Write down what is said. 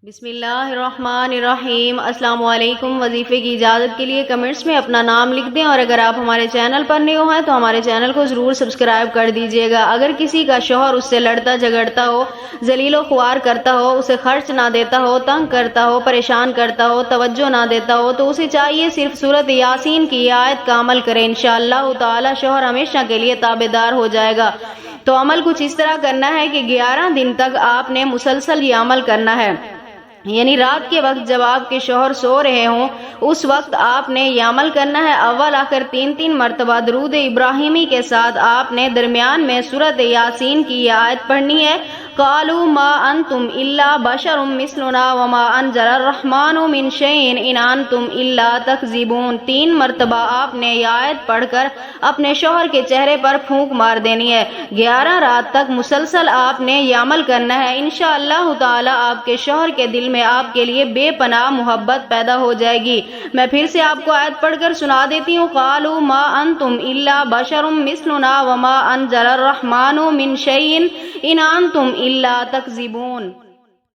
بسم اللہ الرحمن الرحیم۔ السلام علیکم۔ وظیفے کی اجازت کے لیے کمنٹس میں اپنا نام لکھ دیں، اور اگر آپ ہمارے چینل پر نیو ہیں تو ہمارے چینل کو ضرور سبسکرائب کر دیجیے گا۔ اگر کسی کا شوہر اس سے لڑتا جھگڑتا ہو، ذلیل و خوار کرتا ہو، اسے خرچ نہ دیتا ہو، تنگ کرتا ہو، پریشان کرتا ہو، توجہ نہ دیتا ہو، تو اسے چاہیے صرف سورۃ یاسین کی آیت کا عمل کرے۔ انشاءاللہ تعالی شوہر ہمیشہ کے لیے تابعدار ہو جائے گا۔ تو عمل کچھ اس طرح کرنا ہے کہ 11 دن تک آپ نے مسلسل یہ عمل کرنا ہے، یعنی رات کے وقت جب آپ کے شوہر سو رہے ہوں اس وقت آپ نے یہ عمل کرنا ہے۔ اول آخر 3 مرتبہ درود ابراہیمی کے ساتھ آپ نے درمیان میں سورۃ یاسین کی یہ آیت پڑھنی ہے، قالوا ما انتم الا بشر مثلنا وما انزل الرحمن من شيء ان انتم الا تكذبون۔ 3 مرتبہ آپ نے یہ آیت پڑھ کر اپنے شوہر کے چہرے پر پھونک مار دینی ہے۔ 11 رات تک مسلسل آپ نے یہ عمل کرنا ہے۔ انشاءاللہ تعالی آپ کے شوہر کے دل میں آپ کے لیے بے پناہ محبت پیدا ہو جائے گی۔ میں پھر سے آپ کو آیت پڑھ کر سنا دیتی ہوں، قالوا ما انتم الا بشر مثلنا وما انزل الرحمن من شيء ان انتم الا تكذبون۔